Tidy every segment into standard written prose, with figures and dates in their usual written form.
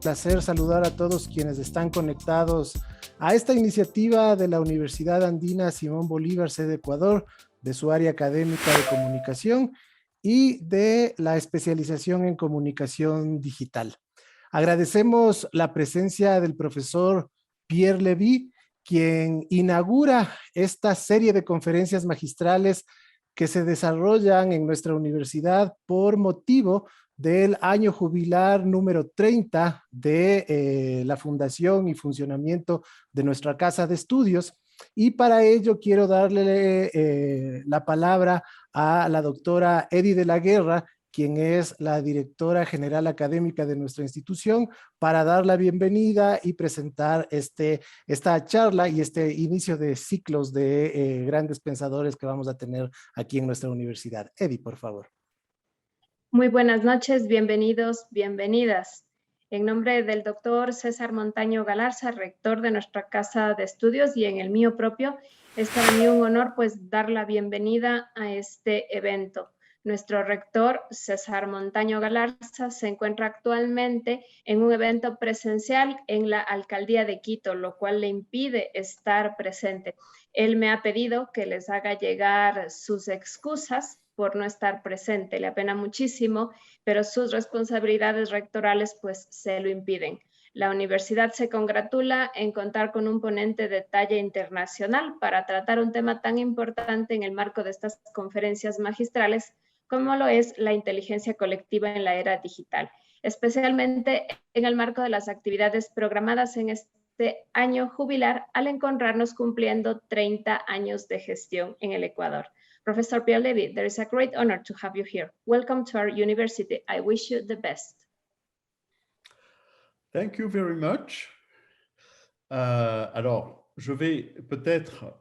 placer saludar a todos quienes están conectados a esta iniciativa de la Universidad Andina Simón Bolívar, sede Ecuador, de su área académica de comunicación y de la especialización en comunicación digital. Agradecemos la presencia del profesor Pierre Levy, quien inaugura esta serie de conferencias magistrales que se desarrollan en nuestra universidad por motivo del año jubilar número 30 de la fundación y funcionamiento de nuestra casa de estudios. Y para ello quiero darle la palabra a la doctora Eddy de la Guerra, quien es la directora general académica de nuestra institución, para dar la bienvenida y presentar esta charla y este inicio de ciclos de grandes pensadores que vamos a tener aquí en nuestra universidad. Eddy, por favor. Muy buenas noches, bienvenidos, bienvenidas. En nombre del doctor César Montaño Galarza, rector de nuestra casa de estudios, y en el mío propio, es para mí un honor pues dar la bienvenida a este evento. Nuestro rector, César Montaño Galarza, se encuentra actualmente en un evento presencial en la Alcaldía de Quito, lo cual le impide estar presente. Él me ha pedido que les haga llegar sus excusas por no estar presente. Le apena muchísimo, pero sus responsabilidades rectorales pues se lo impiden. La universidad se congratula en contar con un ponente de talla internacional para tratar un tema tan importante en el marco de estas conferencias magistrales como lo es la inteligencia colectiva en la era digital, especialmente en el marco de las actividades programadas en este año jubilar al encontrarnos cumpliendo 30 años de gestión en el Ecuador. Professor Pierre Levy, there is a great honor to have you here. Welcome to our university. I wish you the best. Thank you very much. Alors, je vais peut-être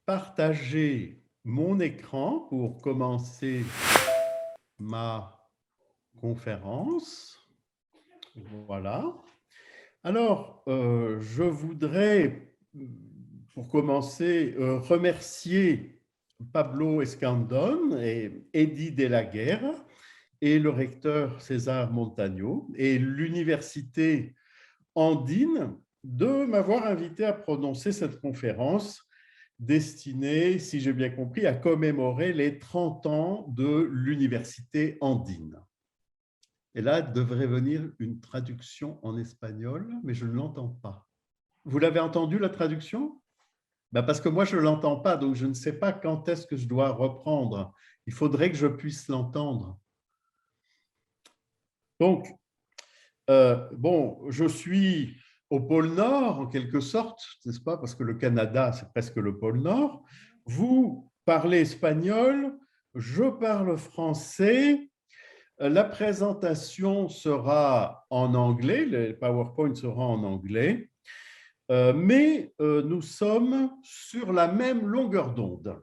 partager mon écran pour commencer ma conférence. Voilà. Alors, je voudrais, pour commencer, remercier Pablo Escandón et Eddy de la Guerra et le recteur César Montaño et l'université andine de m'avoir invité à prononcer cette conférence destinée, si j'ai bien compris, à commémorer les 30 ans de l'université andine. Et là, devrait venir une traduction en espagnol, mais je ne l'entends pas. Vous l'avez entendu, la traduction ? Ben parce que moi, je ne l'entends pas, donc je ne sais pas quand est-ce que je dois reprendre. Il faudrait que je puisse l'entendre. Donc, bon, je suis au pôle Nord, en quelque sorte, n'est-ce pas? Parce que le Canada, c'est presque le pôle Nord. Vous parlez espagnol, je parle français. La présentation sera en anglais, le PowerPoint sera en anglais. Mais nous sommes sur la même longueur d'onde.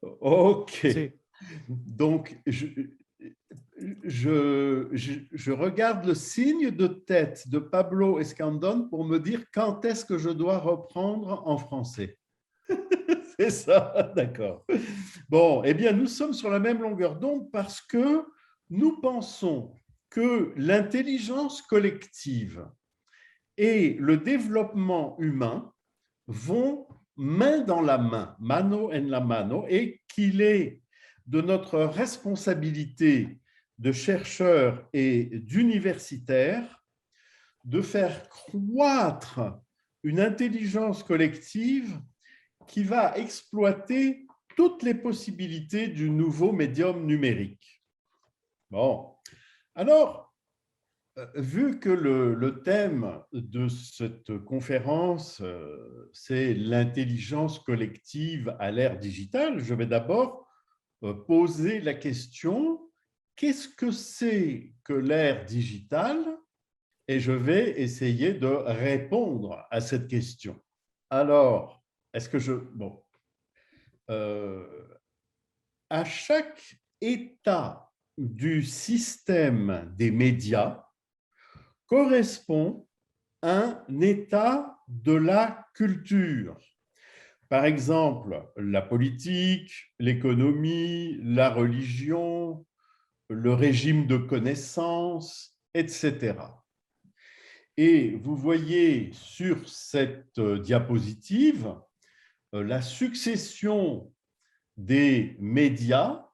Ok. Sí. Donc, je regarde le signe de tête de Pablo Escandón pour me dire quand est-ce que je dois reprendre en français. C'est ça, d'accord. Bon, eh bien, nous sommes sur la même longueur d'onde parce que nous pensons que l'intelligence collective et le développement humain vont main dans la main, mano en la mano, et qu'il est de notre responsabilité de chercheurs et d'universitaires de faire croître une intelligence collective qui va exploiter toutes les possibilités du nouveau médium numérique. Bon, alors, vu que le thème de cette conférence, c'est l'intelligence collective à l'ère digitale, je vais d'abord poser la question, qu'est-ce que c'est que l'ère digitale? Et je vais essayer de répondre à cette question. Alors, est-ce que je... Bon. À chaque état du système des médias correspond un état de la culture. Par exemple, la politique, l'économie, la religion, le régime de connaissance, etc. Et vous voyez sur cette diapositive la succession des médias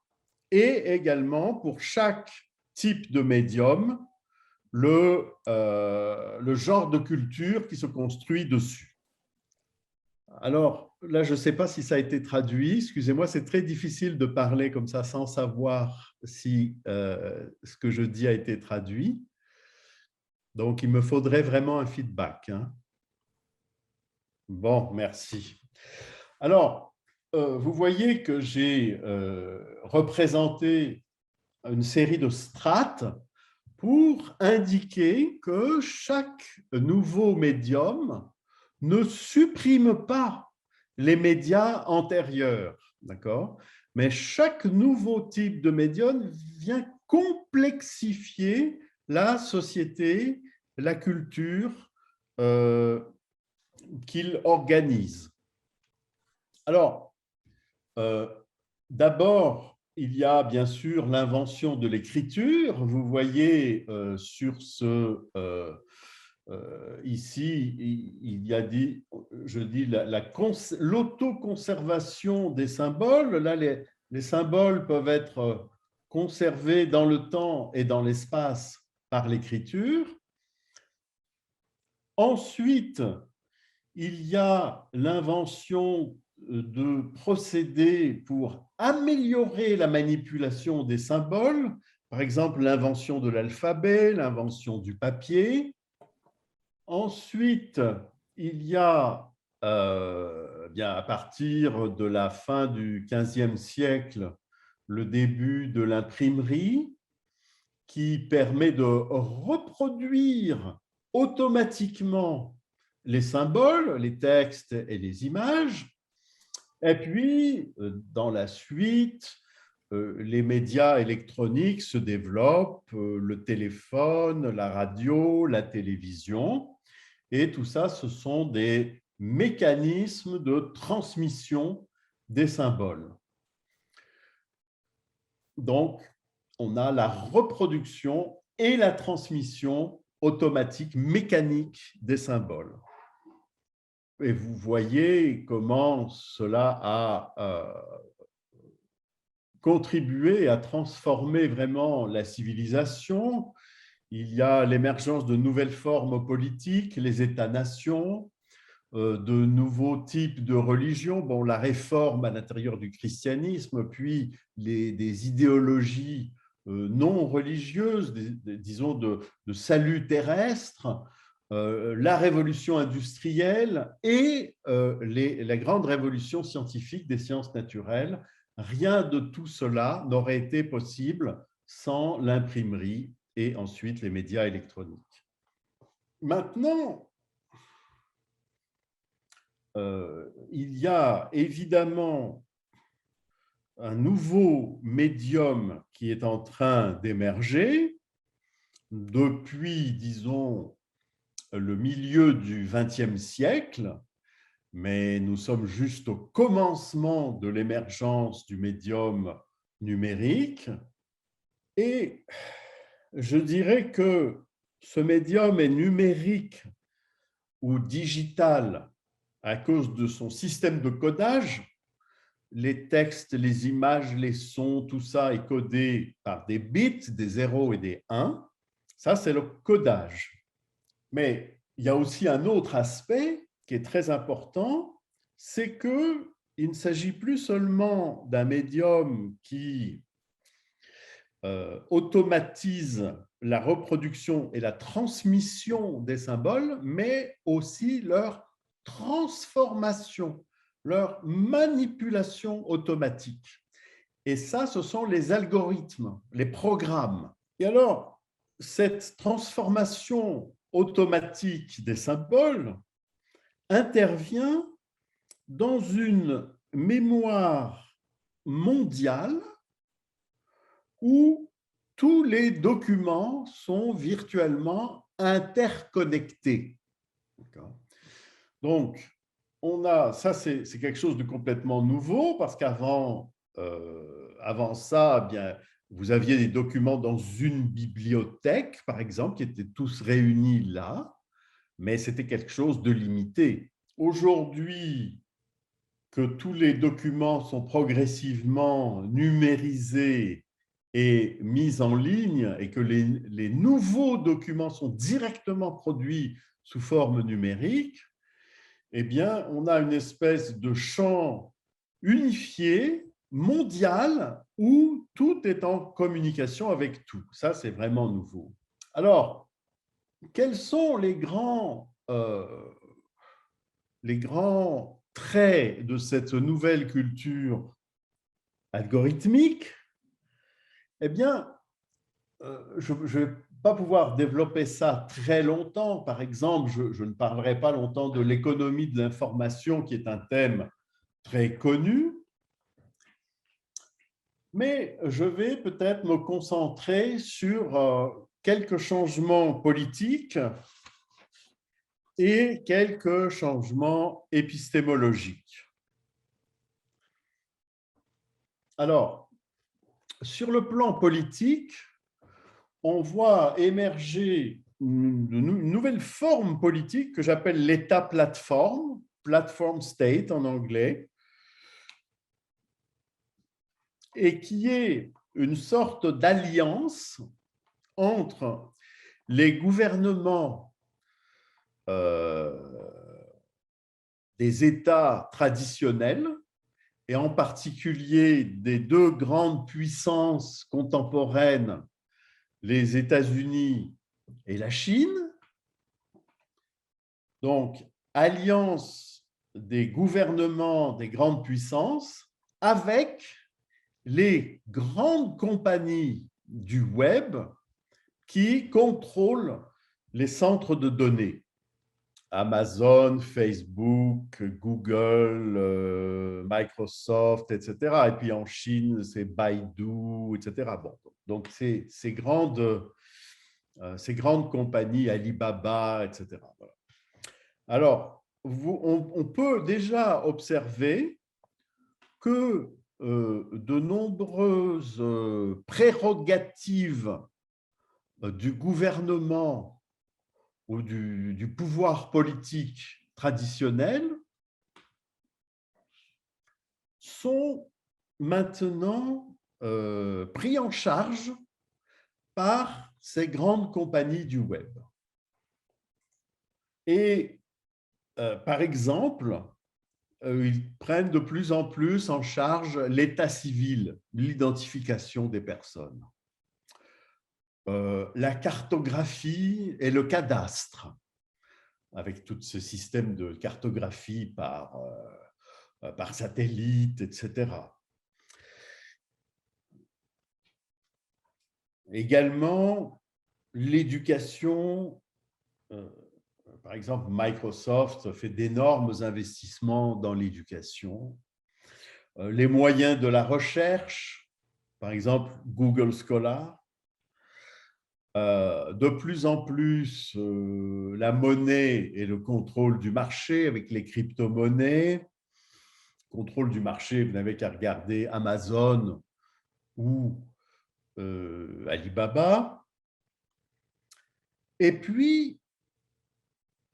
et également pour chaque type de médium le genre de culture qui se construit dessus. Alors là, je ne sais pas si ça a été traduit. Excusez-moi, c'est très difficile de parler comme ça sans savoir si ce que je dis a été traduit. Donc, il me faudrait vraiment un feedback. Hein. Bon, merci. Alors, vous voyez que j'ai représenté une série de strates pour indiquer que chaque nouveau médium ne supprime pas les médias antérieurs, d'accord? Mais chaque nouveau type de médium vient complexifier la société, la culture qu'il organise. Alors, d'abord, il y a bien sûr l'invention de l'écriture. Vous voyez sur ce ici, il y a dit, je dis l'autoconservation des symboles. Là, les symboles peuvent être conservés dans le temps et dans l'espace par l'écriture. Ensuite, il y a l'invention de procédés pour améliorer la manipulation des symboles, par exemple l'invention de l'alphabet, l'invention du papier. Ensuite, il y a, bien à partir de la fin du XVe siècle, le début de l'imprimerie qui permet de reproduire automatiquement les symboles, les textes et les images. Et puis, dans la suite, les médias électroniques se développent, le téléphone, la radio, la télévision. Et tout ça, ce sont des mécanismes de transmission des symboles. Donc, on a la reproduction et la transmission automatique, mécanique des symboles. Et vous voyez comment cela a contribué à transformer vraiment la civilisation. Il y a l'émergence de nouvelles formes politiques, les États-nations, de nouveaux types de religions, bon, la réforme à l'intérieur du christianisme, puis des idéologies non religieuses, disons de salut terrestre, la révolution industrielle et la grande révolution scientifique des sciences naturelles. Rien de tout cela n'aurait été possible sans l'imprimerie et ensuite les médias électroniques. Maintenant, il y a évidemment un nouveau médium qui est en train d'émerger depuis, disons, le milieu du XXe siècle, mais nous sommes juste au commencement de l'émergence du médium numérique. Et je dirais que ce médium est numérique ou digital à cause de son système de codage. Les textes, les images, les sons, tout ça est codé par des bits, des 0 et des 1. Ça, c'est le codage. Mais il y a aussi un autre aspect qui est très important, c'est qu'il ne s'agit plus seulement d'un médium qui automatise la reproduction et la transmission des symboles, mais aussi leur transformation, leur manipulation automatique. Et ça, ce sont les algorithmes, les programmes. Et alors, cette transformation automatique des symboles intervient dans une mémoire mondiale où tous les documents sont virtuellement interconnectés. Donc, ça, c'est quelque chose de complètement nouveau parce qu'avant avant ça, eh bien, vous aviez des documents dans une bibliothèque, par exemple, qui étaient tous réunis là, mais c'était quelque chose de limité. Aujourd'hui, que tous les documents sont progressivement numérisés et mis en ligne et que les nouveaux documents sont directement produits sous forme numérique, eh bien, on a une espèce de champ unifié, mondial, où tout est en communication avec tout. Ça, c'est vraiment nouveau. Alors, quels sont les grands traits de cette nouvelle culture algorithmique? Eh bien, je ne vais pas pouvoir développer ça très longtemps. Par exemple, je ne parlerai pas longtemps de l'économie de l'information, qui est un thème très connu, mais je vais peut-être me concentrer sur quelques changements politiques et quelques changements épistémologiques. Alors, sur le plan politique, on voit émerger une nouvelle forme politique que j'appelle l'État plateforme, platform state en anglais, et qui est une sorte d'alliance entre les gouvernements des États traditionnels, et en particulier des deux grandes puissances contemporaines, les États-Unis et la Chine. Donc, alliance des gouvernements des grandes puissances avec les grandes compagnies du web qui contrôlent les centres de données. Amazon, Facebook, Google, Microsoft, etc. Et puis en Chine, c'est Baidu, etc. Bon, donc ces grandes compagnies, Alibaba, etc. Voilà. Alors, on peut déjà observer que de nombreuses prérogatives du gouvernement ou du pouvoir politique traditionnel sont maintenant pris en charge par ces grandes compagnies du web. Et par exemple, ils prennent de plus en plus en charge l'état civil, l'identification des personnes, la cartographie et le cadastre, avec tout ce système de cartographie par satellite, etc. Également, l'éducation. Par exemple, Microsoft fait d'énormes investissements dans l'éducation. Les moyens de la recherche, par exemple, Google Scholar. De plus en plus, la monnaie et le contrôle du marché avec les crypto-monnaies. Contrôle du marché, vous n'avez qu'à regarder Amazon ou Alibaba. Et puis,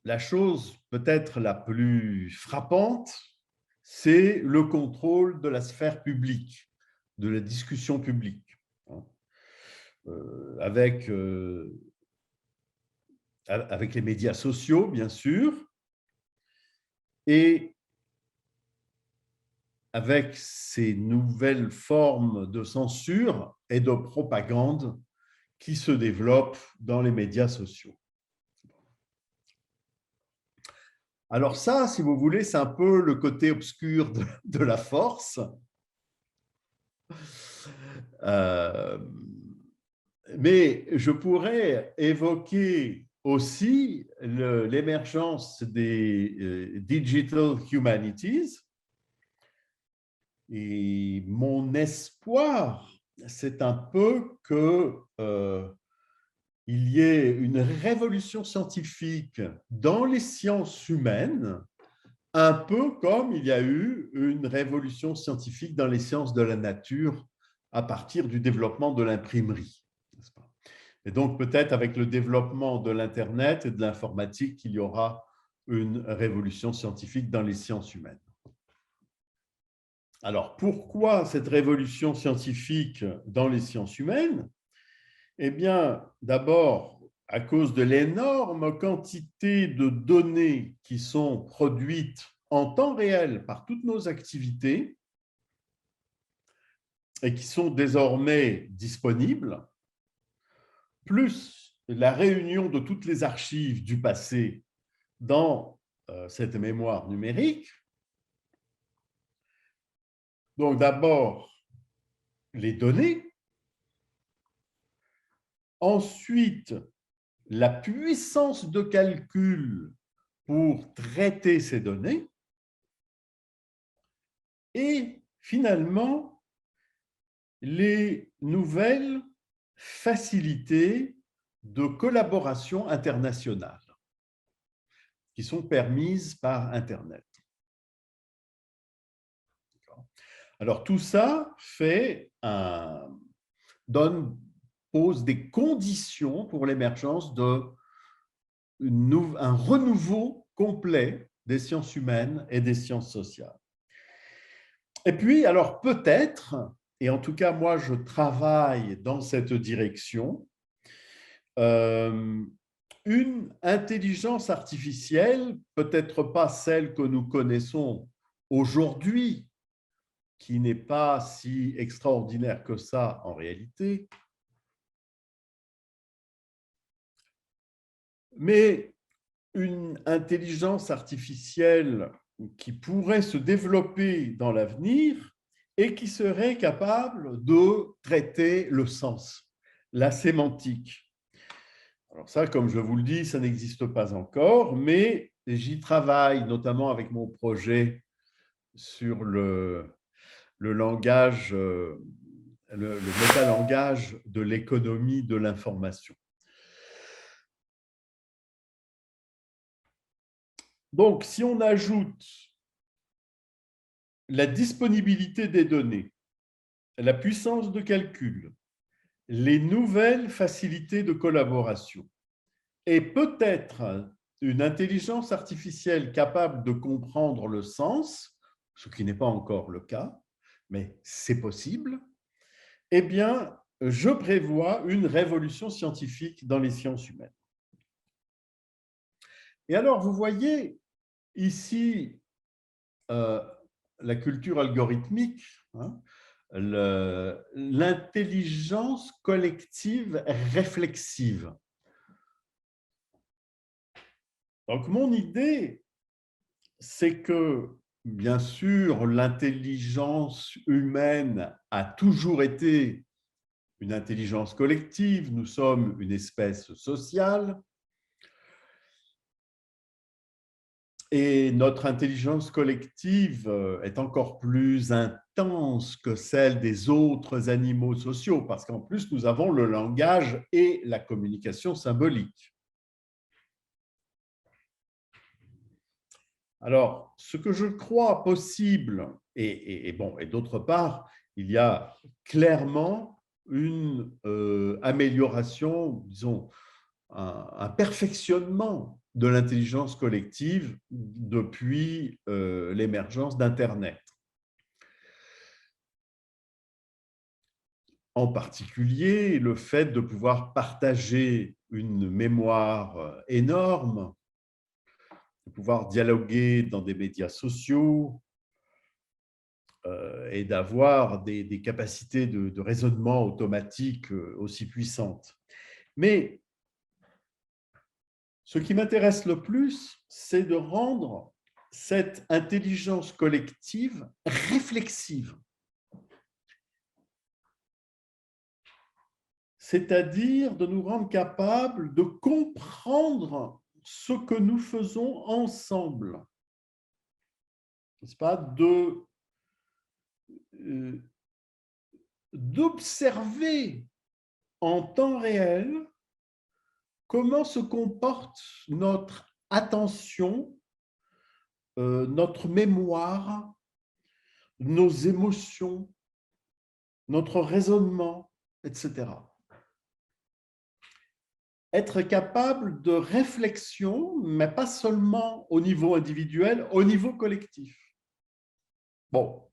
la chose peut-être la plus frappante, c'est le contrôle de la sphère publique, de la discussion publique, avec les médias sociaux, bien sûr, et avec ces nouvelles formes de censure et de propagande qui se développent dans les médias sociaux. Alors ça, si vous voulez, c'est un peu le côté obscur de la force. Mais je pourrais évoquer aussi l'émergence des Digital Humanities. Et mon espoir, c'est un peu que il y ait une révolution scientifique dans les sciences humaines un peu comme il y a eu une révolution scientifique dans les sciences de la nature à partir du développement de l'imprimerie, n'est-ce pas? Et donc, peut-être avec le développement de l'Internet et de l'informatique, il y aura une révolution scientifique dans les sciences humaines. Alors, pourquoi cette révolution scientifique dans les sciences humaines? Eh bien, d'abord, à cause de l'énorme quantité de données qui sont produites en temps réel par toutes nos activités et qui sont désormais disponibles, plus la réunion de toutes les archives du passé dans cette mémoire numérique. Donc d'abord, les données, ensuite, la puissance de calcul pour traiter ces données, et finalement, les nouvelles facilités de collaboration internationale qui sont permises par Internet. Alors, tout ça pose des conditions pour l'émergence d'un renouveau complet des sciences humaines et des sciences sociales. Et puis, alors peut-être, et en tout cas moi je travaille dans cette direction, une intelligence artificielle, peut-être pas celle que nous connaissons aujourd'hui, qui n'est pas si extraordinaire que ça en réalité, mais une intelligence artificielle qui pourrait se développer dans l'avenir et qui serait capable de traiter le sens, la sémantique. Alors ça, comme je vous le dis, ça n'existe pas encore, mais j'y travaille, notamment avec mon projet sur le langage, le métalangage de l'économie de l'information. Donc, si on ajoute la disponibilité des données, la puissance de calcul, les nouvelles facilités de collaboration et peut-être une intelligence artificielle capable de comprendre le sens, ce qui n'est pas encore le cas, mais c'est possible, eh bien, je prévois une révolution scientifique dans les sciences humaines. Et alors, vous voyez ici la culture algorithmique, hein, l'intelligence collective réflexive. Donc, mon idée, c'est que, bien sûr, l'intelligence humaine a toujours été une intelligence collective. Nous sommes une espèce sociale. Et notre intelligence collective est encore plus intense que celle des autres animaux sociaux, parce qu'en plus, nous avons le langage et la communication symbolique. Alors, ce que je crois possible, et d'autre part, il y a clairement une amélioration, disons, un perfectionnement de l'intelligence collective depuis l'émergence d'Internet. En particulier, le fait de pouvoir partager une mémoire énorme, de pouvoir dialoguer dans des médias sociaux et d'avoir des capacités de raisonnement automatique aussi puissantes. Mais ce qui m'intéresse le plus, c'est de rendre cette intelligence collective réflexive. C'est-à-dire de nous rendre capables de comprendre ce que nous faisons ensemble. N'est-ce pas? D'observer en temps réel comment se comporte notre attention notre mémoire, nos émotions, notre raisonnement, etc. Être capable de réflexion, mais pas seulement au niveau individuel, au niveau collectif. Bon,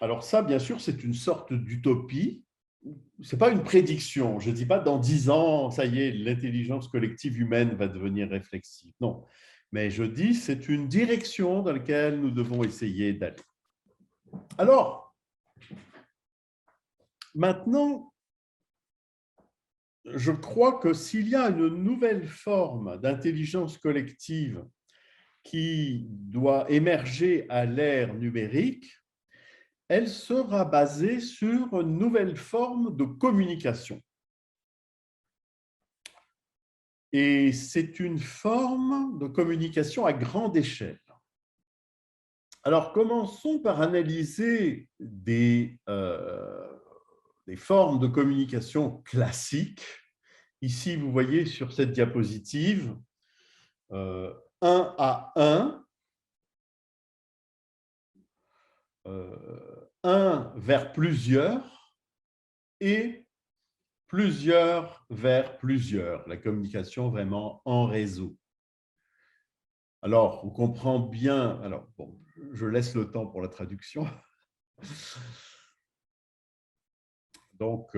alors ça, bien sûr, c'est une sorte d'utopie. Ce n'est pas une prédiction. Je ne dis pas dans 10 ans, ça y est, l'intelligence collective humaine va devenir réflexive. Non, mais je dis c'est une direction dans laquelle nous devons essayer d'aller. Alors, maintenant, je crois que s'il y a une nouvelle forme d'intelligence collective qui doit émerger à l'ère numérique, elle sera basée sur une nouvelle forme de communication. Et c'est une forme de communication à grande échelle. Alors, commençons par analyser des formes de communication classiques. Ici, vous voyez sur cette diapositive, 1 à 1, 1 vers plusieurs et plusieurs vers plusieurs, la communication vraiment en réseau. Alors, on comprend bien, alors bon, je laisse le temps pour la traduction. Donc,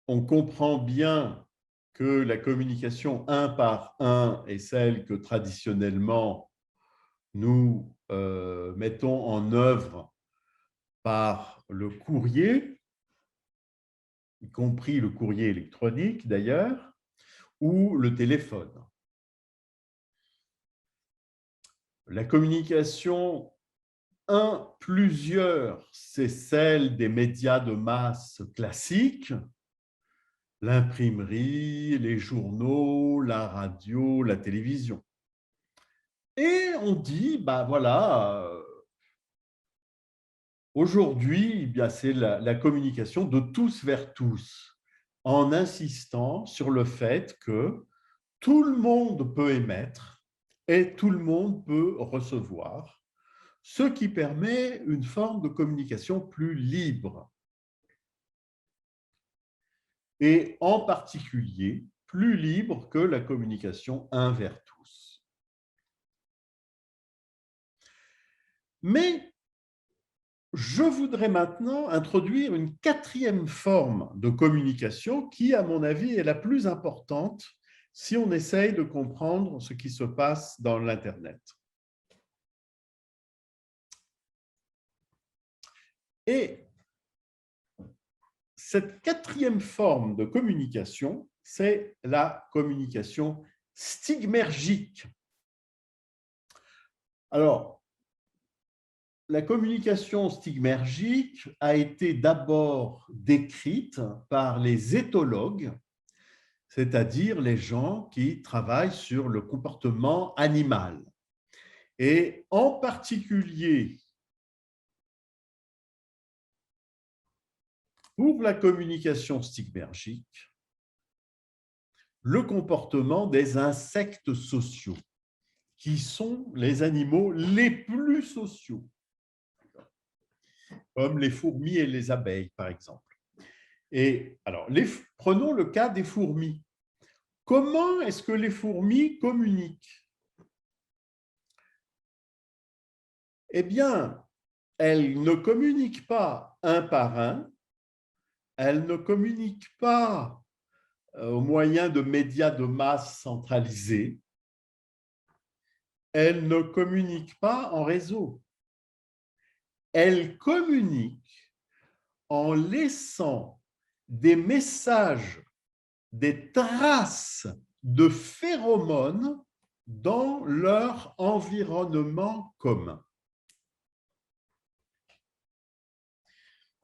on comprend bien que la communication 1 par 1 est celle que traditionnellement nous mettons en œuvre par le courrier, y compris le courrier électronique d'ailleurs, ou le téléphone. La communication 1 plusieurs, c'est celle des médias de masse classiques, l'imprimerie, les journaux, la radio, la télévision. Et on dit, ben voilà, aujourd'hui, c'est la communication de tous vers tous, en insistant sur le fait que tout le monde peut émettre et tout le monde peut recevoir, ce qui permet une forme de communication plus libre. Et en particulier, plus libre que la communication 1 vers tous. Mais je voudrais maintenant introduire une 4e forme de communication qui, à mon avis, est la plus importante si on essaye de comprendre ce qui se passe dans l'Internet. Et cette 4e forme de communication, c'est la communication stigmergique. Alors, la communication stigmergique a été d'abord décrite par les éthologues, c'est-à-dire les gens qui travaillent sur le comportement animal. Et en particulier, pour la communication stigmergique, le comportement des insectes sociaux, qui sont les animaux les plus sociaux, comme les fourmis et les abeilles, par exemple. Et alors, prenons le cas des fourmis. Comment est-ce que les fourmis communiquent? Eh bien, elles ne communiquent pas un par un, elles ne communiquent pas au moyen de médias de masse centralisés, elles ne communiquent pas en réseau. Elles communiquent en laissant des messages, des traces de phéromones dans leur environnement commun.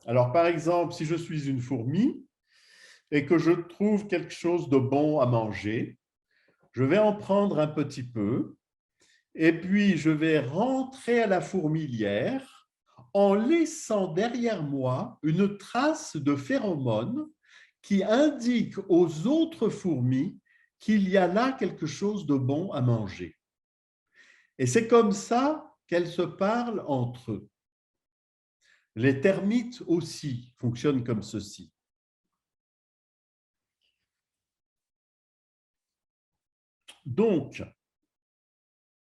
Alors, par exemple, si je suis une fourmi et que je trouve quelque chose de bon à manger, je vais en prendre un petit peu et puis je vais rentrer à la fourmilière en laissant derrière moi une trace de phéromones qui indique aux autres fourmis qu'il y a là quelque chose de bon à manger. Et c'est comme ça qu'elles se parlent entre eux. Les termites aussi fonctionnent comme ceci. Donc,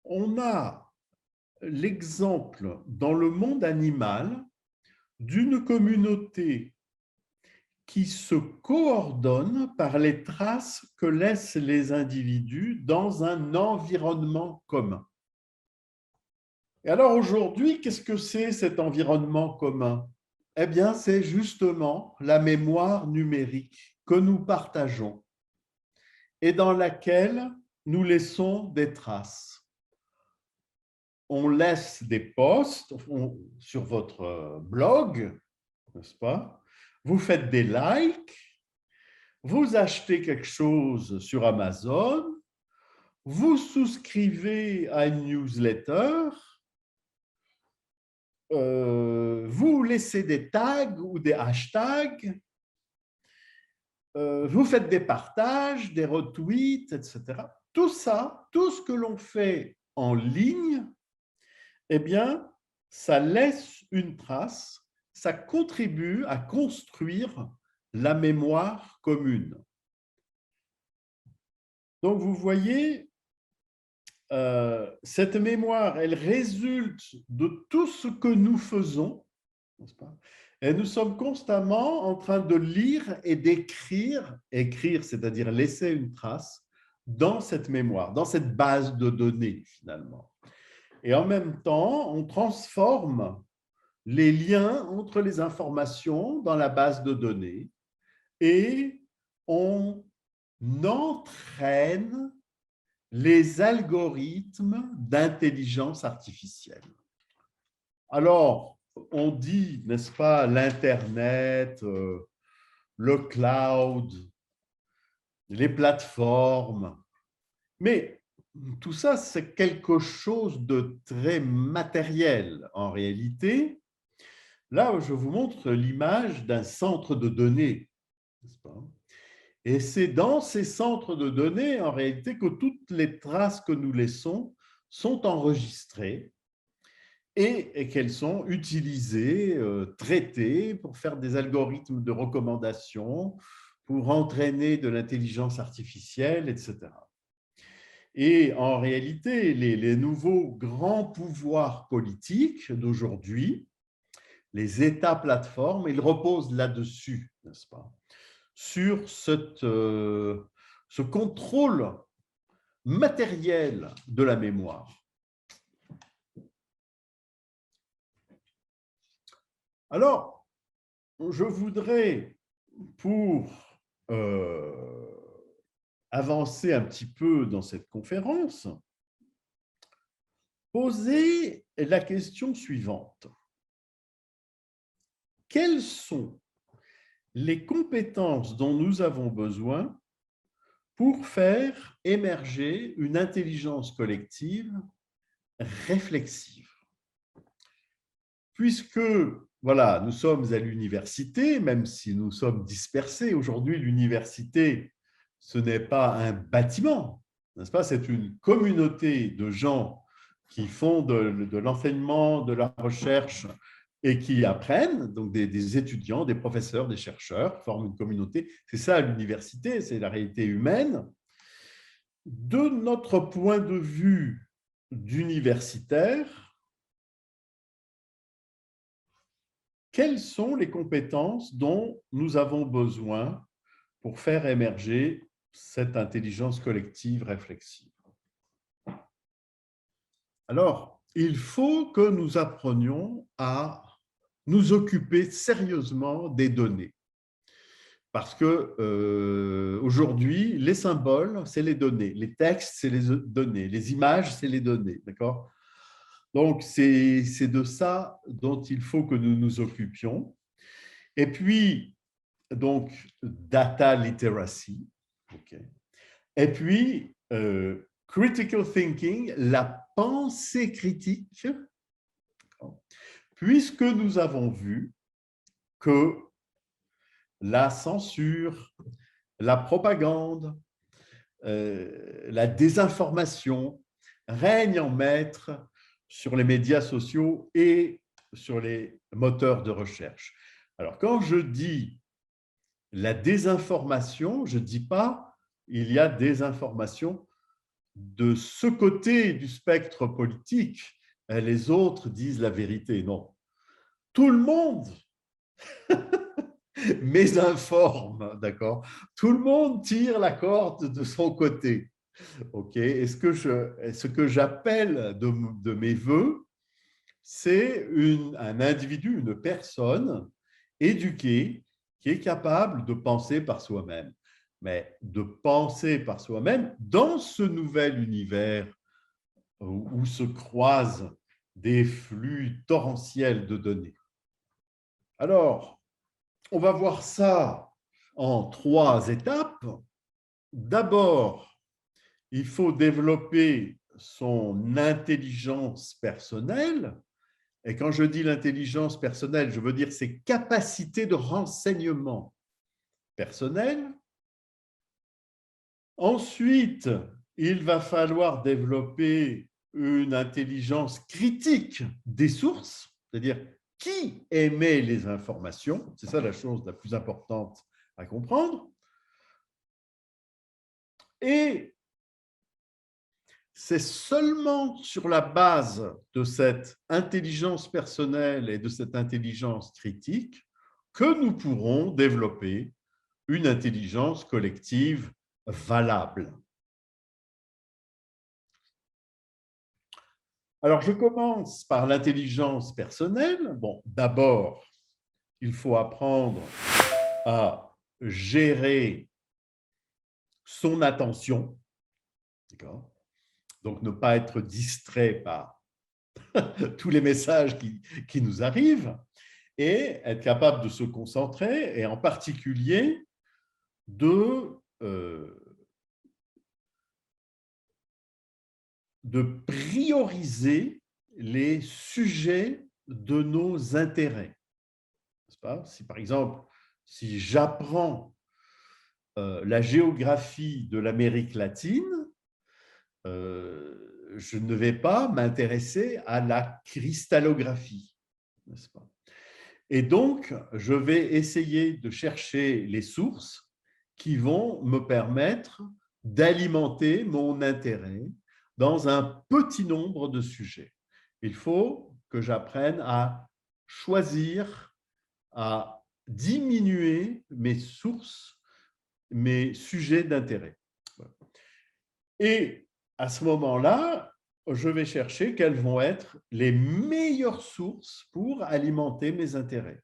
on a l'exemple dans le monde animal d'une communauté qui se coordonne par les traces que laissent les individus dans un environnement commun. Et alors aujourd'hui, qu'est-ce que c'est cet environnement commun? Eh bien, c'est justement la mémoire numérique que nous partageons et dans laquelle nous laissons des traces. On laisse des posts sur votre blog, n'est-ce pas? Vous faites des likes, vous achetez quelque chose sur Amazon, vous souscrivez à une newsletter, vous laissez des tags ou des hashtags, vous faites des partages, des retweets, etc. Tout ça, tout ce que l'on fait en ligne, eh bien, ça laisse une trace, ça contribue à construire la mémoire commune. Donc, vous voyez, cette mémoire, elle résulte de tout ce que nous faisons, n'est-ce pas? Et nous sommes constamment en train de lire et d'écrire, écrire, c'est-à-dire laisser une trace dans cette mémoire, dans cette base de données, finalement. Et en même temps, on transforme les liens entre les informations dans la base de données et on entraîne les algorithmes d'intelligence artificielle. Alors, on dit, n'est-ce pas, l'Internet, le cloud, les plateformes, mais tout ça, c'est quelque chose de très matériel en réalité. Là, je vous montre l'image d'un centre de données, n'est-ce pas? Et c'est dans ces centres de données, en réalité, que toutes les traces que nous laissons sont enregistrées et qu'elles sont utilisées, traitées pour faire des algorithmes de recommandation, pour entraîner de l'intelligence artificielle, etc. Et en réalité, les nouveaux grands pouvoirs politiques d'aujourd'hui, les États plateformes, ils reposent là-dessus, n'est-ce pas? Sur ce contrôle matériel de la mémoire. Alors, je voudrais, pour avancer un petit peu dans cette conférence, poser la question suivante. Quelles sont les compétences dont nous avons besoin pour faire émerger une intelligence collective réflexive? Puisque, voilà, nous sommes à l'université, même si nous sommes dispersés. Aujourd'hui, l'université, ce n'est pas un bâtiment, n'est-ce pas? C'est une communauté de gens qui font de l'enseignement, de la recherche et qui apprennent, donc des étudiants, des professeurs, des chercheurs, forment une communauté. C'est ça l'université, c'est la réalité humaine. De notre point de vue d'universitaire, quelles sont les compétences dont nous avons besoin pour faire émerger cette intelligence collective réflexive? Alors, il faut que nous apprenions à nous occuper sérieusement des données. Parce que aujourd'hui, les symboles, c'est les données. Les textes, c'est les données. Les images, c'est les données. D'accord? Donc, c'est de ça dont il faut que nous nous occupions. Et puis, donc, data literacy. Okay. Et puis, critical thinking, la pensée critique, puisque nous avons vu que la censure, la propagande, la désinformation, règne en maître sur les médias sociaux et sur les moteurs de recherche. Alors, quand je dis la désinformation, je ne dis pas il y a désinformation de ce côté du spectre politique, les autres disent la vérité. Non. Tout le monde mésinforme, d'accord? Tout le monde tire la corde de son côté. OK? Et ce que j'appelle de mes voeux, c'est un individu, une personne éduquée qui est capable de penser par soi-même. Mais de penser par soi-même dans ce nouvel univers où se croisent des flux torrentiels de données. Alors, on va voir ça en 3 étapes. D'abord, il faut développer son intelligence personnelle. Et quand je dis l'intelligence personnelle, je veux dire ses capacités de renseignement personnel. Ensuite, il va falloir développer une intelligence critique des sources, c'est-à-dire qui émet les informations. C'est ça la chose la plus importante à comprendre. Et c'est seulement sur la base de cette intelligence personnelle et de cette intelligence critique que nous pourrons développer une intelligence collective valable. Alors, je commence par l'intelligence personnelle. Bon, d'abord, il faut apprendre à gérer son attention. D'accord ? Donc, ne pas être distrait par tous les messages qui nous arrivent et être capable de se concentrer et en particulier de prioriser les sujets de nos intérêts. N'est-ce pas ? Si, par exemple, si j'apprends la géographie de l'Amérique latine, je ne vais pas m'intéresser à la cristallographie, n'est-ce pas ? Et donc, je vais essayer de chercher les sources qui vont me permettre d'alimenter mon intérêt dans un petit nombre de sujets. Il faut que j'apprenne à choisir, à diminuer mes sources, mes sujets d'intérêt. Et à ce moment-là, je vais chercher quelles vont être les meilleures sources pour alimenter mes intérêts.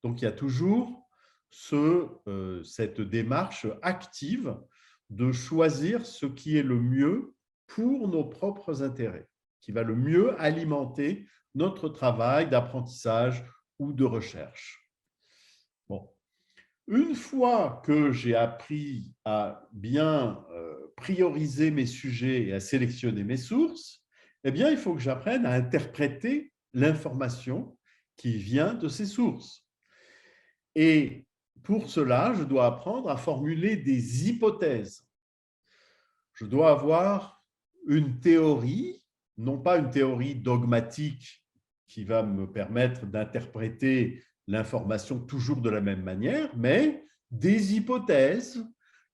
Donc, il y a toujours cette démarche active de choisir ce qui est le mieux pour nos propres intérêts, qui va le mieux alimenter notre travail d'apprentissage ou de recherche. Bon. Une fois que j'ai appris à bien prioriser mes sujets et à sélectionner mes sources, eh bien, il faut que j'apprenne à interpréter l'information qui vient de ces sources. Et pour cela, je dois apprendre à formuler des hypothèses. Je dois avoir une théorie, non pas une théorie dogmatique qui va me permettre d'interpréter l'information toujours de la même manière, mais des hypothèses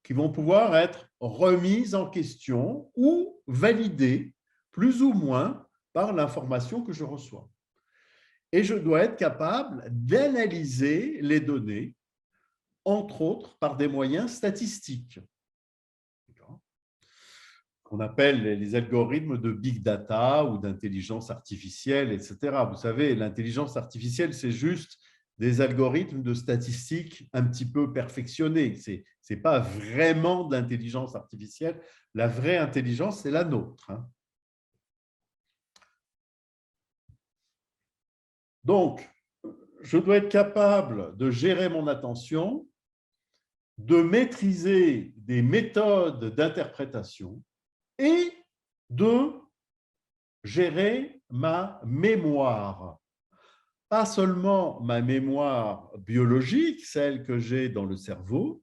qui vont pouvoir être remises en question ou validées plus ou moins par l'information que je reçois. Et je dois être capable d'analyser les données, entre autres par des moyens statistiques, qu'on appelle les algorithmes de big data ou d'intelligence artificielle, etc. Vous savez, l'intelligence artificielle, c'est juste des algorithmes de statistiques un petit peu perfectionnés. Ce n'est pas vraiment de l'intelligence artificielle. La vraie intelligence, c'est la nôtre. Donc, je dois être capable de gérer mon attention, de maîtriser des méthodes d'interprétation et de gérer ma mémoire. Pas seulement ma mémoire biologique, celle que j'ai dans le cerveau,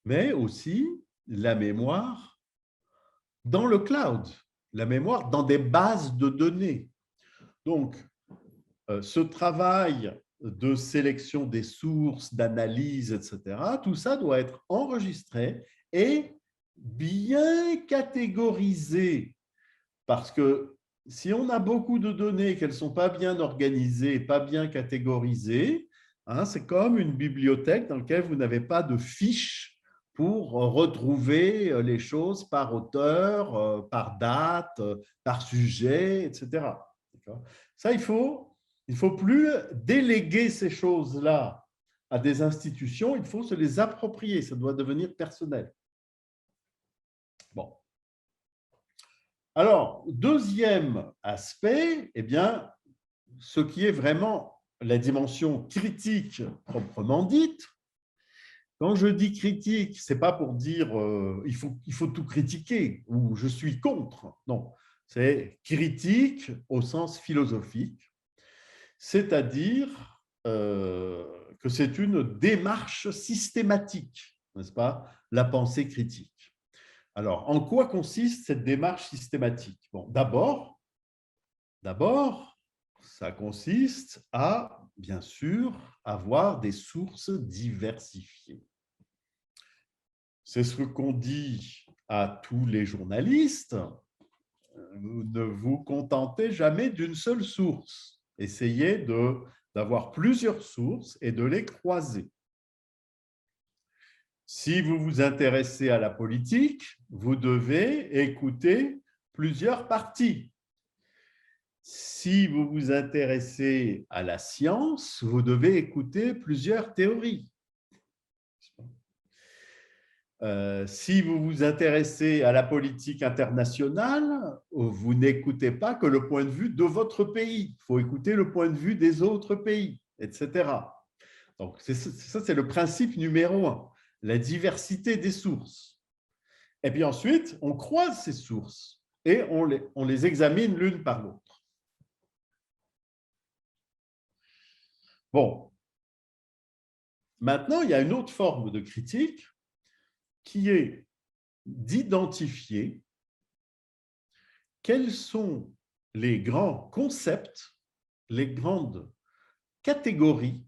mais aussi la mémoire dans le cloud, la mémoire dans des bases de données. Donc, ce travail de sélection des sources, d'analyse, etc., tout ça doit être enregistré et bien catégorisé. Parce que si on a beaucoup de données, qu'elles ne sont pas bien organisées, pas bien catégorisées, hein, c'est comme une bibliothèque dans laquelle vous n'avez pas de fiches pour retrouver les choses par auteur, par date, par sujet, etc. Ça, il faut plus déléguer ces choses-là à des institutions, il faut se les approprier, ça doit devenir personnel. Bon. Alors, deuxième aspect, eh bien, ce qui est vraiment la dimension critique proprement dite. Quand je dis critique, ce n'est pas pour dire il faut tout critiquer ou je suis contre. Non, c'est critique au sens philosophique, c'est-à-dire que c'est une démarche systématique, n'est-ce pas, la pensée critique. Alors, en quoi consiste cette démarche systématique? Bon, d'abord, ça consiste à, bien sûr, avoir des sources diversifiées. C'est ce qu'on dit à tous les journalistes. Ne vous contentez jamais d'une seule source. Essayez d'avoir plusieurs sources et de les croiser. Si vous vous intéressez à la politique, vous devez écouter plusieurs parties. Si vous vous intéressez à la science, vous devez écouter plusieurs théories. Si vous vous intéressez à la politique internationale, vous n'écoutez pas que le point de vue de votre pays. Il faut écouter le point de vue des autres pays, etc. Donc, ça, c'est le principe numéro 1, la diversité des sources. Et puis ensuite, on croise ces sources et on les examine l'une par l'autre. Bon. Maintenant, il y a une autre forme de critique qui est d'identifier quels sont les grands concepts, les grandes catégories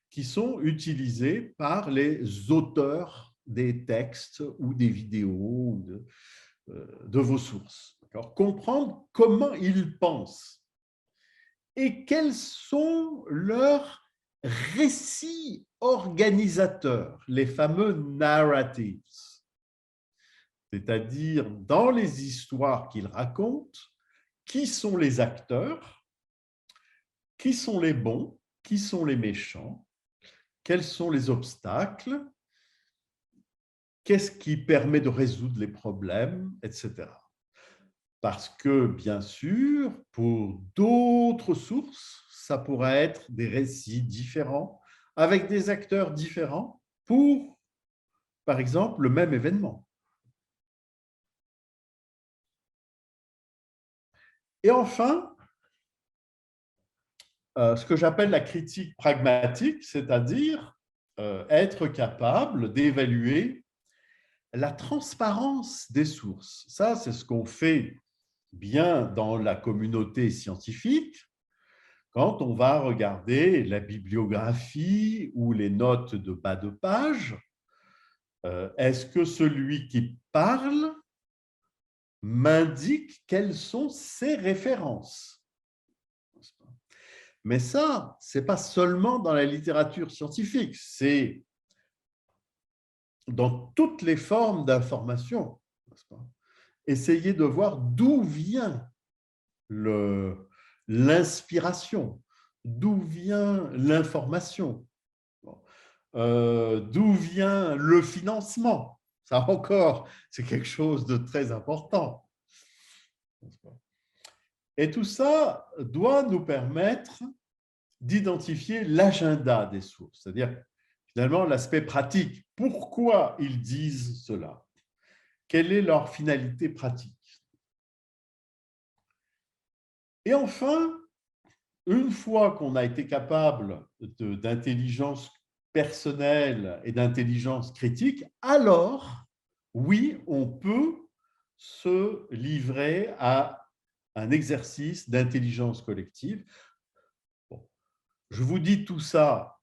qui sont utilisés par les auteurs des textes ou des vidéos ou de vos sources. Comprendre comment ils pensent et quels sont leurs récits organisateurs, les fameux narratives. C'est-à-dire, dans les histoires qu'ils racontent, qui sont les acteurs, qui sont les bons, qui sont les méchants, quels sont les obstacles, qu'est-ce qui permet de résoudre les problèmes, etc. Parce que, bien sûr, pour d'autres sources, ça pourrait être des récits différents, avec des acteurs différents, pour, par exemple, le même événement. Et enfin, ce que j'appelle la critique pragmatique, c'est-à-dire être capable d'évaluer la transparence des sources. Ça, c'est ce qu'on fait bien dans la communauté scientifique, quand on va regarder la bibliographie ou les notes de bas de page. Est-ce que celui qui parle m'indique quelles sont ses références? Mais ça, ce n'est pas seulement dans la littérature scientifique, c'est dans toutes les formes d'information. Essayez de voir d'où vient l'inspiration, d'où vient l'information, d'où vient le financement. Ça encore, c'est quelque chose de très important. Et tout ça doit nous permettre d'identifier l'agenda des sources, c'est-à-dire finalement l'aspect pratique. Pourquoi ils disent cela? Quelle est leur finalité pratique? Et enfin, une fois qu'on a été capable d'intelligence personnelle et d'intelligence critique, alors, oui, on peut se livrer à un exercice d'intelligence collective. Bon. Je vous dis tout ça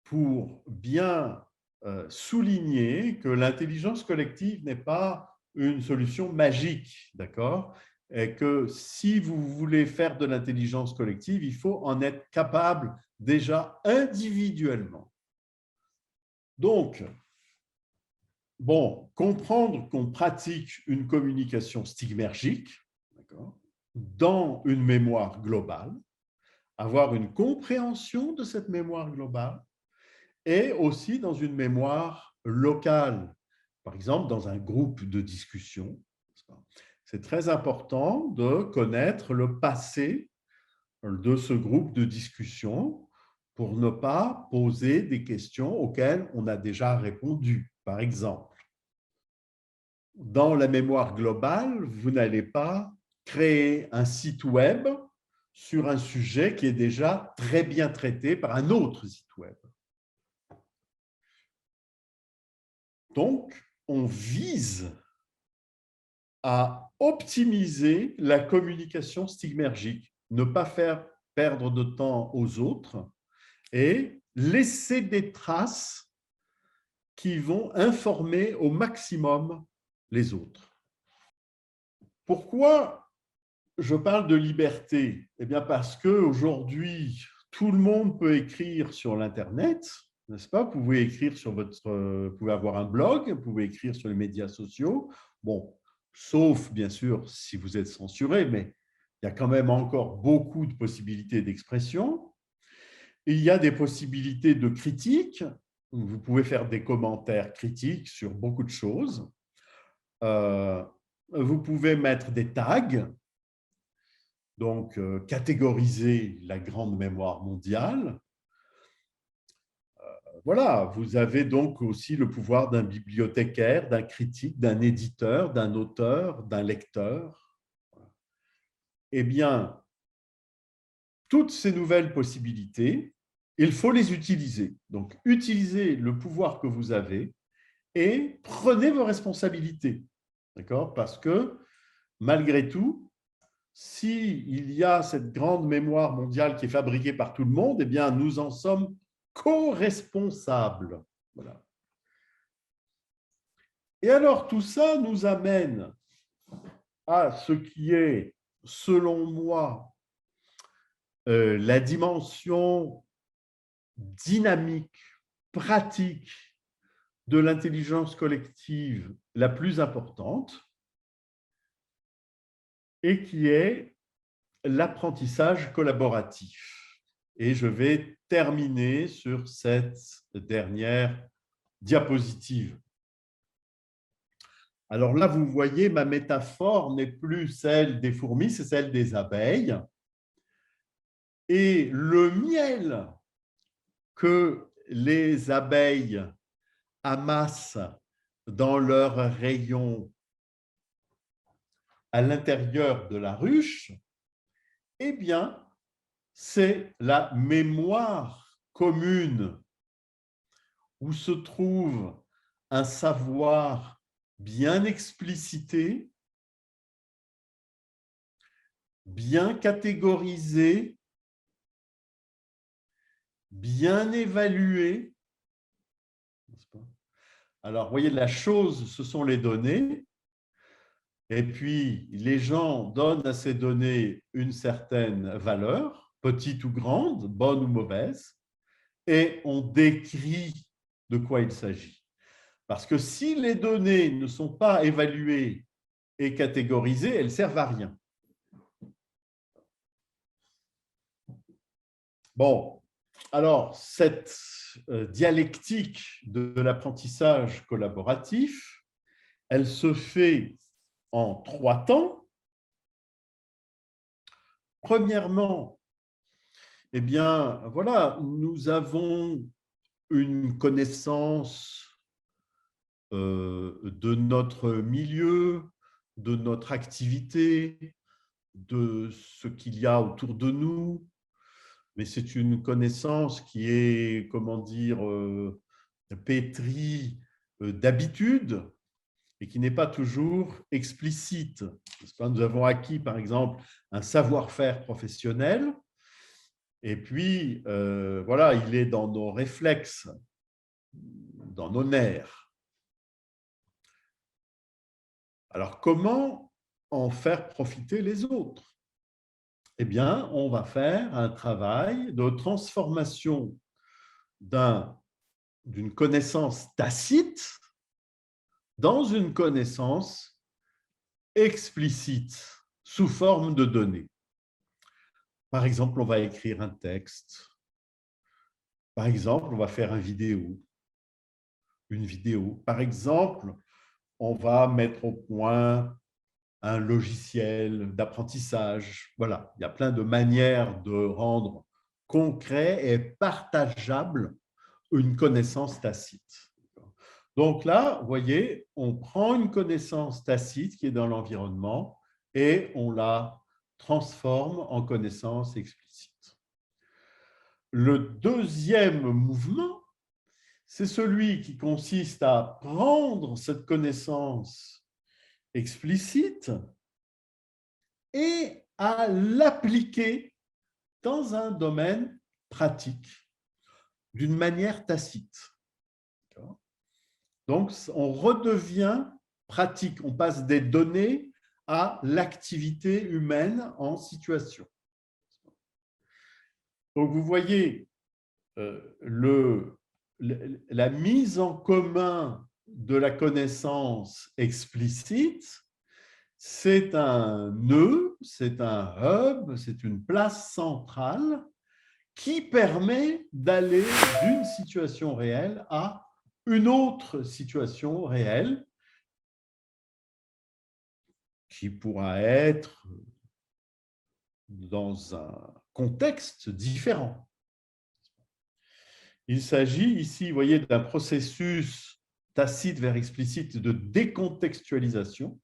pour bien souligner que l'intelligence collective n'est pas une solution magique, d'accord? Et que si vous voulez faire de l'intelligence collective, il faut en être capable déjà individuellement. Donc, bon, comprendre qu'on pratique une communication stigmergique, dans une mémoire globale, avoir une compréhension de cette mémoire globale et aussi dans une mémoire locale, par exemple dans un groupe de discussion. C'est très important de connaître le passé de ce groupe de discussion pour ne pas poser des questions auxquelles on a déjà répondu. Par exemple, dans la mémoire globale, vous n'allez pas créer un site web sur un sujet qui est déjà très bien traité par un autre site web. Donc, on vise à optimiser la communication stigmergique, ne pas faire perdre de temps aux autres et laisser des traces qui vont informer au maximum les autres. Pourquoi je parle de liberté? Eh bien parce qu'aujourd'hui, tout le monde peut écrire sur l'Internet, n'est-ce pas? Vous pouvez écrire sur vous pouvez avoir un blog, vous pouvez écrire sur les médias sociaux. Bon, sauf bien sûr si vous êtes censuré, mais il y a quand même encore beaucoup de possibilités d'expression. Il y a des possibilités de critique. Vous pouvez faire des commentaires critiques sur beaucoup de choses. Vous pouvez mettre des tags, donc catégoriser la grande mémoire mondiale. Voilà, vous avez donc aussi le pouvoir d'un bibliothécaire, d'un critique, d'un éditeur, d'un auteur, d'un lecteur. Eh bien, toutes ces nouvelles possibilités, il faut les utiliser. Donc, utilisez le pouvoir que vous avez et prenez vos responsabilités. D'accord? Parce que, malgré tout, s'il y a cette grande mémoire mondiale qui est fabriquée par tout le monde, eh bien, nous en sommes co-responsables. Voilà. Et alors, tout ça nous amène à ce qui est, selon moi, la dimension dynamique, pratique de l'intelligence collective la plus importante et qui est l'apprentissage collaboratif. Et je vais terminer sur cette dernière diapositive. Alors là, vous voyez, ma métaphore n'est plus celle des fourmis, c'est celle des abeilles. Et le miel que les abeilles amassent dans leurs rayons à l'intérieur de la ruche, eh bien, c'est la mémoire commune où se trouve un savoir bien explicité, bien catégorisé, bien évalué. Alors, vous voyez, la chose, ce sont les données. Et puis, les gens donnent à ces données une certaine valeur, petite ou grande, bonne ou mauvaise, et on décrit de quoi il s'agit. Parce que si les données ne sont pas évaluées et catégorisées, elles ne servent à rien. Bon, alors, cette dialectique de l'apprentissage collaboratif, elle se fait en 3 temps. Premièrement, eh bien, voilà, nous avons une connaissance de notre milieu, de notre activité, de ce qu'il y a autour de nous, mais c'est une connaissance qui est, comment dire, pétrie d'habitude et qui n'est pas toujours explicite. Nous avons acquis, par exemple, un savoir-faire professionnel, et puis, voilà, il est dans nos réflexes, dans nos nerfs. Alors, comment en faire profiter les autres? Eh bien, on va faire un travail de transformation d'une connaissance tacite dans une connaissance explicite sous forme de données. Par exemple, on va écrire un texte. Par exemple, on va faire une vidéo. Par exemple, on va mettre au point un logiciel d'apprentissage. Voilà, il y a plein de manières de rendre concret et partageable une connaissance tacite. Donc là, vous voyez, on prend une connaissance tacite qui est dans l'environnement et on la transforme en connaissance explicite. Le deuxième mouvement, c'est celui qui consiste à prendre cette connaissance explicite et à l'appliquer dans un domaine pratique d'une manière tacite. Donc, on redevient pratique, on passe des données à l'activité humaine en situation. Donc, vous voyez, la mise en commun de la connaissance explicite, c'est un nœud, c'est un hub, c'est une place centrale qui permet d'aller d'une situation réelle à une autre situation réelle qui pourra être dans un contexte différent. Il s'agit ici, vous voyez, d'un processus tacite vers explicite de décontextualisation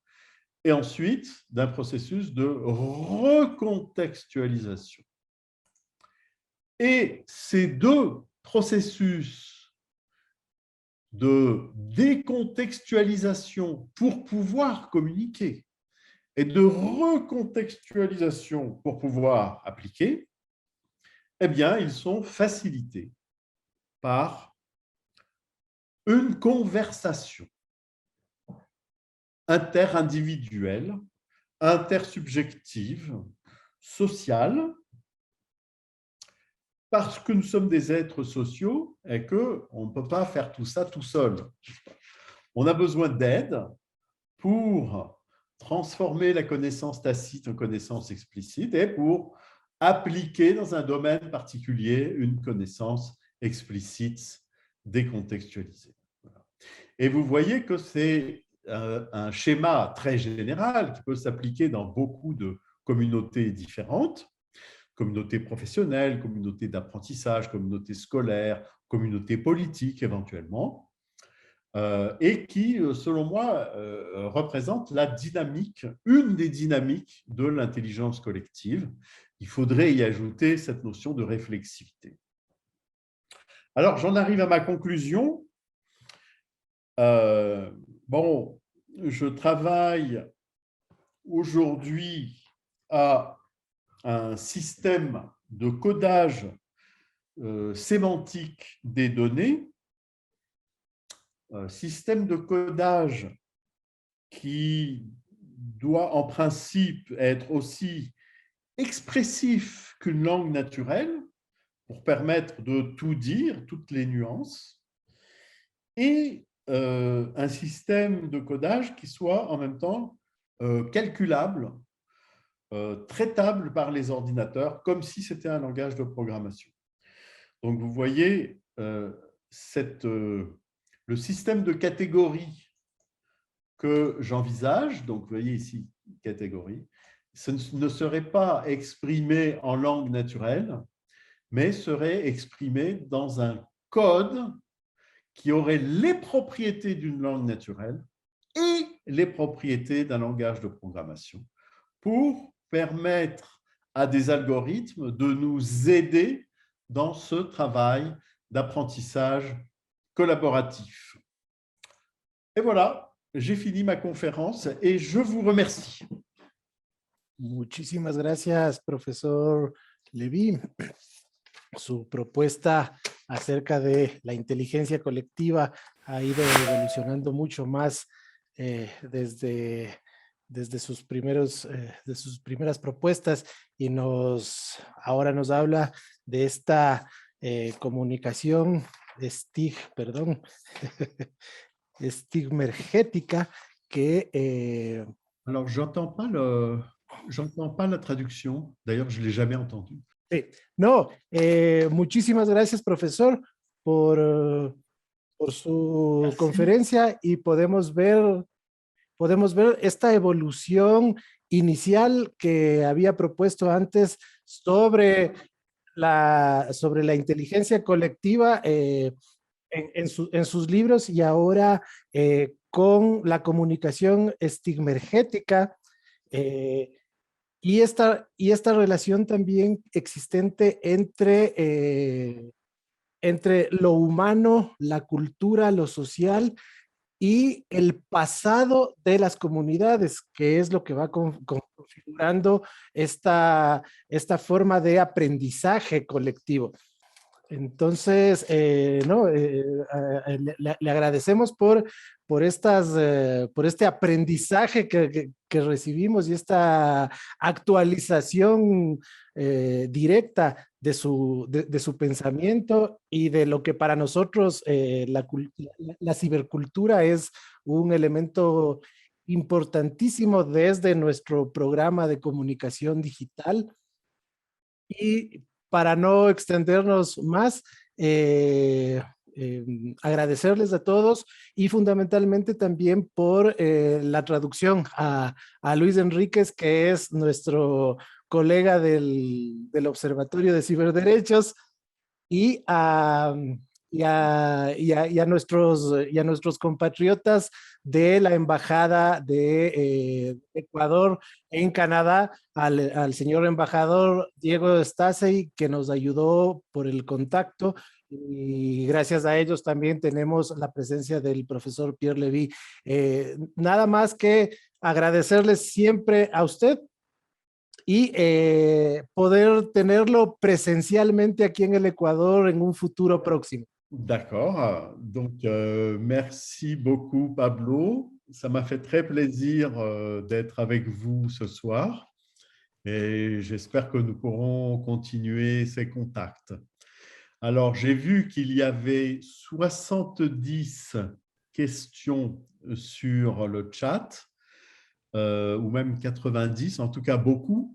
et ensuite d'un processus de recontextualisation. Et ces deux processus de décontextualisation pour pouvoir communiquer et de recontextualisation pour pouvoir appliquer, eh bien, ils sont facilités par une conversation interindividuelle, intersubjective, sociale, parce que nous sommes des êtres sociaux et qu'on ne peut pas faire tout ça tout seul. On a besoin d'aide pour transformer la connaissance tacite en connaissance explicite et pour appliquer dans un domaine particulier une connaissance explicite décontextualisée. Et vous voyez que c'est un schéma très général qui peut s'appliquer dans beaucoup de communautés différentes, communauté professionnelle, communauté d'apprentissage, communauté scolaire, communauté politique éventuellement, et qui, selon moi, représente la dynamique, une des dynamiques de l'intelligence collective. Il faudrait y ajouter cette notion de réflexivité. Alors, j'en arrive à ma conclusion. Bon, je travaille aujourd'hui à un système de codage sémantique des données, un système de codage qui doit en principe être aussi expressif qu'une langue naturelle pour permettre de tout dire, toutes les nuances, et un système de codage qui soit en même temps calculable, traitable par les ordinateurs, comme si c'était un langage de programmation. Donc, vous voyez, le système de catégories que j'envisage, donc vous voyez ici, catégorie, ce ne serait pas exprimé en langue naturelle, mais serait exprimé dans un code qui aurait les propriétés d'une langue naturelle et les propriétés d'un langage de programmation pour permettre à des algorithmes de nous aider dans ce travail d'apprentissage collaboratif. Et voilà, j'ai fini ma conférence et je vous remercie. Muchísimas gracias, profesor Levy. Su propuesta acerca de la inteligencia colectiva ha ido evolucionando mucho más desde sus primeras propuestas y ahora nos habla de esta comunicación estigmergética que... Alors, j'entends pas la traduction. D'ailleurs, je ne l'ai jamais entendue. Sí. No, muchísimas gracias, profesor, por su Merci. conferencia y podemos ver esta evolución inicial que había propuesto antes sobre la inteligencia colectiva en sus libros y ahora con la comunicación estigmergética y esta relación también existente entre lo humano, la cultura, lo social y el pasado de las comunidades, que es lo que va configurando esta forma de aprendizaje colectivo. Entonces, le agradecemos por este aprendizaje que recibimos y esta actualización directa de su pensamiento y de lo que para nosotros la cibercultura es un elemento importantísimo desde nuestro programa de comunicación digital. Y para no extendernos más, agradecerles a todos y fundamentalmente también por la traducción a Luis Enríquez, que es nuestro colega del Observatorio de Ciberderechos, y a nuestros compatriotas de la Embajada de Ecuador en Canadá, al señor embajador Diego Stasey, que nos ayudó por el contacto, y gracias a ellos también tenemos la presencia del profesor Pierre Levy. Nada más que agradecerles siempre a usted y poder tenerlo presencialmente aquí en el Ecuador en un futuro próximo. D'accord. Donc, merci beaucoup, Pablo. Ça m'a fait très plaisir d'être avec vous ce soir et j'espère que nous pourrons continuer ces contacts. Alors, j'ai vu qu'il y avait 70 questions sur le chat, ou même 90, en tout cas beaucoup.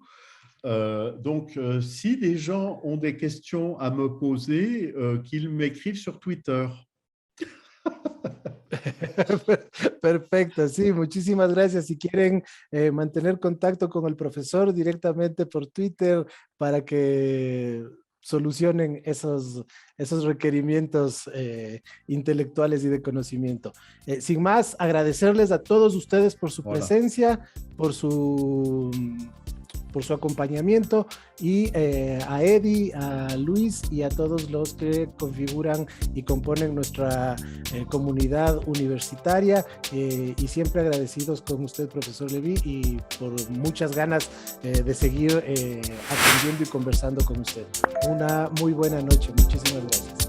Donc, si des gens ont des questions à me poser, qu'ils m'écrivent sur Twitter. Perfecto, sí, muchísimas gracias. Si quieren mantener contacto con el profesor directamente por Twitter para que solucionen esos requerimientos intelectuales y de conocimiento. Sin más, agradecerles a todos ustedes por su presencia, por su acompañamiento y a Eddie, a Luis y a todos los que configuran y componen nuestra comunidad universitaria y siempre agradecidos con usted, profesor Levy, y por muchas ganas de seguir aprendiendo y conversando con usted. Una muy buena noche. Muchísimas gracias.